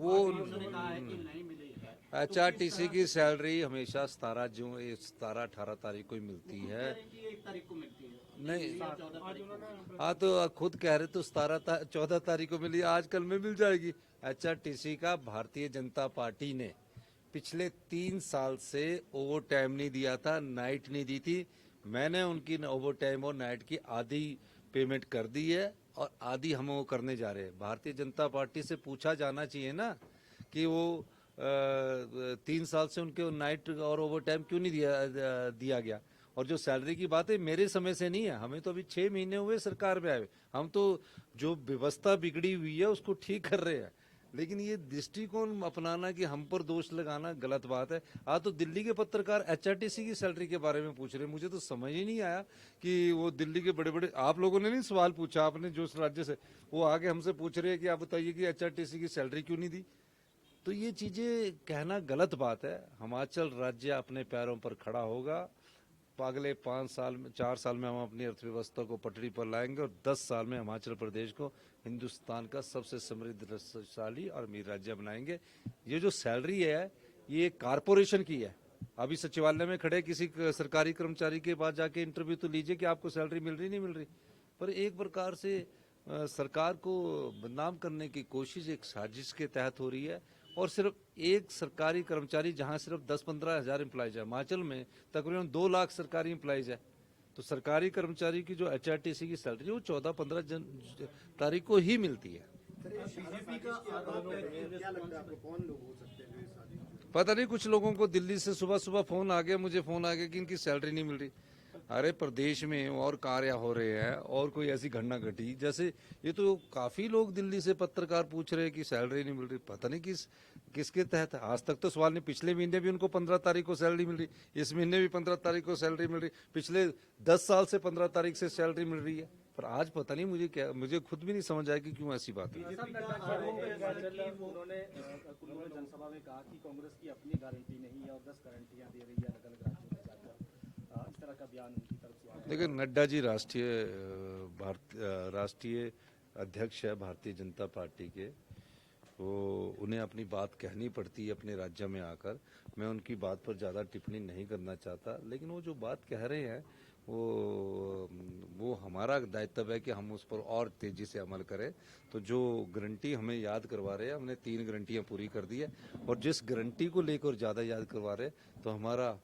वो HRTC की salary हमेशा 17-18 तारीख को ही मिलती है। 1 तारीख को मिलती है नहीं, 14 तारीख को। हाँ तो खुद कह रहे तो 14 तारीख को मिली, आजकल में मिल जाएगी। HRTC का भारतीय जनता पार्टी ने पिछले 3 साल से ओवर टाइम नहीं दिया था, नाइट नहीं दी थी। मैंने उनकी ओवर टाइम और नाइट की आधी पेमेंट कर दी है और आधी हम वो करने जा रहे हैं। भारतीय जनता पार्टी से पूछा जाना चाहिए ना कि वो 3 साल से उनके नाइट और ओवर टाइम क्यों नहीं दिया गया। और जो सैलरी की बात है मेरे समय से नहीं है, हमें तो अभी 6 महीने हुए सरकार में आए। हम तो जो व्यवस्था बिगड़ी हुई है उसको ठीक कर रहे हैं, लेकिन ये दृष्टिकोण अपनाना कि हम पर दोष लगाना गलत बात है। आज तो दिल्ली के पत्रकार HRTC की सैलरी के बारे में पूछ रहे हैं, मुझे तो समझ ही नहीं आया कि वो दिल्ली के बड़े बड़े, आप लोगों ने नहीं सवाल पूछा, आपने जो राज्य से, वो आगे हमसे पूछ रहे हैं कि आप बताइए कि HRTC की सैलरी क्यों नहीं दी। तो ये चीजें कहना गलत बात है। हिमाचल राज्य अपने पैरों पर खड़ा होगा। अगले 4 साल में हम अपनी अर्थव्यवस्था को पटरी पर लाएंगे और 10 साल में हिमाचल प्रदेश को हिंदुस्तान का सबसे समृद्धशाली और अमीर राज्य बनाएंगे। ये जो सैलरी है ये कारपोरेशन की है। अभी सचिवालय में खड़े किसी सरकारी कर्मचारी के पास जाके इंटरव्यू तो लीजिए कि आपको सैलरी मिल रही नहीं मिल रही। पर एक प्रकार से सरकार को बदनाम करने की कोशिश एक साजिश के तहत हो रही है। और सिर्फ एक सरकारी कर्मचारी जहां सिर्फ 10-15 हजार एम्प्लॉइज है, हिमाचल में तकरीबन 2 लाख सरकारी एम्प्लॉइज है। तो सरकारी कर्मचारी की जो HRTC की सैलरी वो 14-15 तारीख को ही मिलती है। बीजेपी का आरोप है, क्या लगता है आपको कौन लोग हो सकते हैं जो इस साजिश? पता नहीं, कुछ लोगों को दिल्ली से सुबह सुबह फोन आ गया, मुझे फोन आ गया कि इनकी सैलरी नहीं मिल रही। अरे प्रदेश में और कार्य हो रहे हैं और कोई ऐसी घटना घटी जैसे ये, तो काफी लोग दिल्ली से पत्रकार पूछ रहे हैं कि सैलरी नहीं मिल रही। पता नहीं किसके तहत। आज तक तो सवाल नहीं, पिछले महीने भी उनको 15 तारीख को सैलरी मिल रही, इस महीने भी 15 तारीख को सैलरी मिल रही, पिछले 10 साल से 15 तारीख से सैलरी मिल रही है। पर आज पता नहीं मुझे खुद भी नहीं समझ आया कि क्यों ऐसी बात है। उन्होंने जनसभा में कहा कि कांग्रेस की अपनी गारंटी नहीं है और 10 गारंटियां दे रही है अलग अलग राज्यों में जाकर, इस तरह का बयान उनकी तरफ से आया। देखिए, नड्डा जी राष्ट्रीय अध्यक्ष है भारतीय जनता पार्टी के, वो उन्हें अपनी बात कहनी पड़ती है अपने राज्य में आकर। मैं उनकी बात पर ज़्यादा टिप्पणी नहीं करना चाहता, लेकिन वो जो बात कह रहे हैं वो हमारा दायित्व है कि हम उस पर और तेजी से अमल करें। तो जो गारंटी हमें याद करवा रहे हैं, हमने 3 गारंटियां पूरी कर दी है और जिस गारंटी को लेकर ज़्यादा याद करवा रहे हैं तो हमारा